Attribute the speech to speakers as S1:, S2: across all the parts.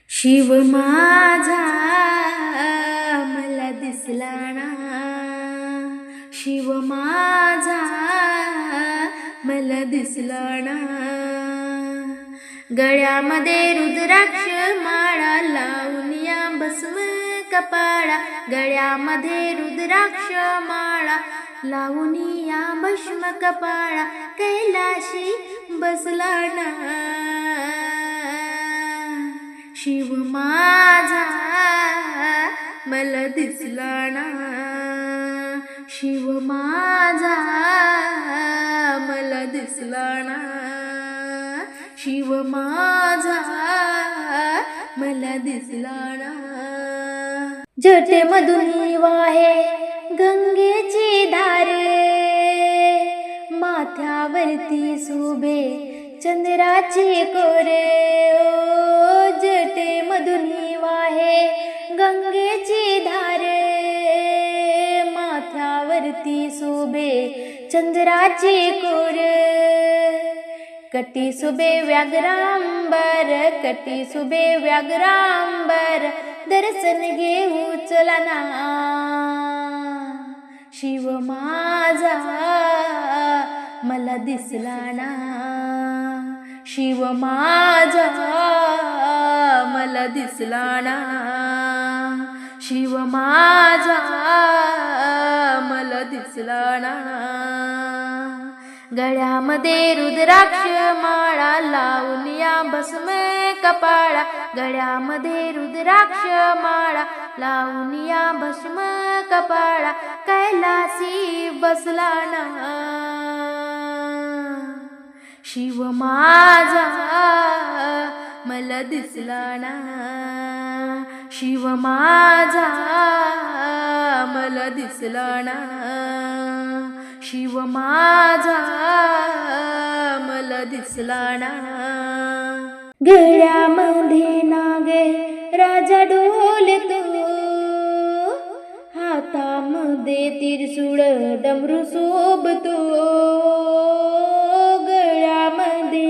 S1: शिव माझा मला दिसला ना, शिव माझा मला दिसला ना. गळ्यामध्ये रुद्राक्ष माळा लावून या भस्म कपाळा, गळ्यामध्ये रुद्राक्ष माळा लावून या भस्म कपाळा, कैलाशी बसला ना. शिव माझा मला दिसला ना, शिव माझा मला दिसला ना, शिव माझा मला दिसला ना. जटेमधून वाहे गंगेची धारे, माथ्यावरती शोभे चंद्राची कोरे. जटेमधून वाहे गंगेची धारे, माथ्यावरती शोभे चंद्राची कोरे. कटी सुबे व्याघ्रांबर, कटी सुबे व्याघ्रांबर, दर्शन घेऊ चला ना. शिव माझा मला दिसला ना, शिव माझा मला दिसला ना, शिव माझा मला दिसला ना. गळ्यामध्ये रुद्राक्ष माळा लावून या भस्म कपाळा, गळ्यामध्ये रुद्राक्ष माळा लावून या भस्म कपाळा, कैलासी बसला ना. शिव माझा मला दिसला ना, शिव माझा मला दिसला ना, शिव माझा मला दिसला ना. गळ्यामध्ये नागे राजा डोलतो, हातामध्ये त्रिशूळ डमरू शोभतो. गळ्यामध्ये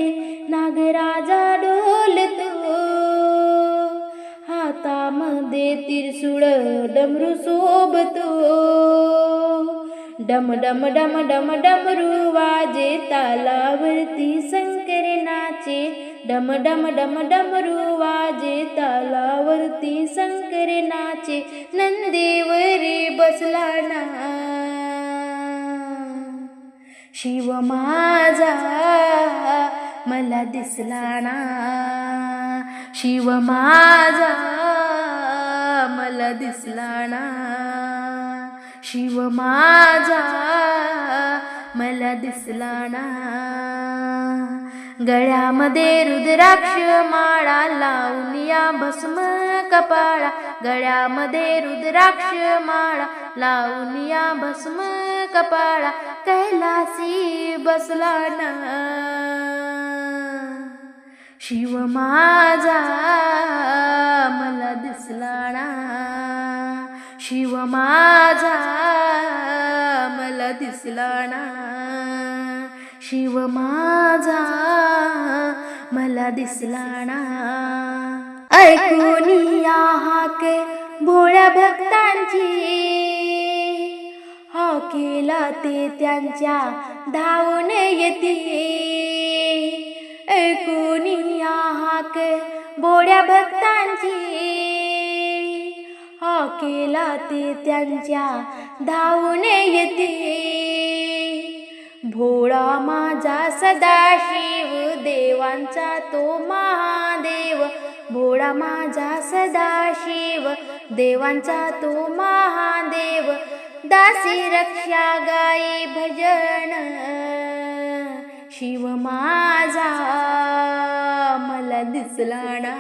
S1: नागराजा डोलतो, हातामध्ये त्रिशूळ डमरू शोभतो. डम डम डम डम डमरू वाजे, तालावरती शंकर नाचे. डम डम डम डमरू वाजे, तालावरती शंकर नाचे, नंदीवरी बसला ना. शिव माझा मला दिसला ना, शिव माझा मला दिसला ना, शिव माझा मला दिसला ना. गळ्यामध्ये रुद्राक्ष माळा लावून या भस्म कपाळा, गळ्यामध्ये रुद्राक्ष माळा लावून या भस्म कपाळा, कैलासी बसला ना. शिव माझा मला दिसला ना, शिव माझा मला दिसला ना, शिव माझा मला दिसला ना. ऐकून या हाके भोळ्या भक्तांची, हाकेला ते त्यांच्या धावून येते. ऐकून या हाक भोळ्या भक्तांची, हाकेला ते त्यांच्या धावून येते. भोळा माझा सदाशिव, देवांचा तो महादेव. भोळा माझा सदाशिव, देवांचा तो महादेव. दासी रक्षा गाई भजन, शिव माझा मला दिसला ना,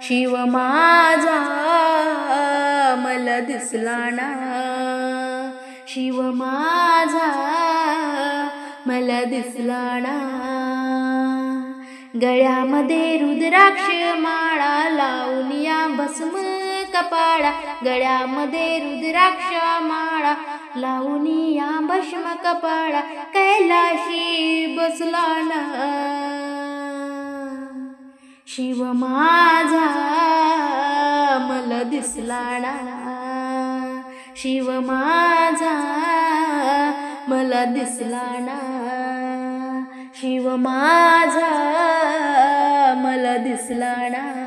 S1: शिव माझा मला दिसला ना, शिव माझा मला दिसला ना. गळ्यामध्ये रुद्राक्ष माळा लावून या भस्म कपाळा, गळ्यामध्ये रुद्राक्ष माळा लावून या भस्म कपाळा, कैलाशी बसला ना. शिव माझा मला दिसला ना, शिव माझा मला दिसला ना, शिव माझा मला दिसला ना.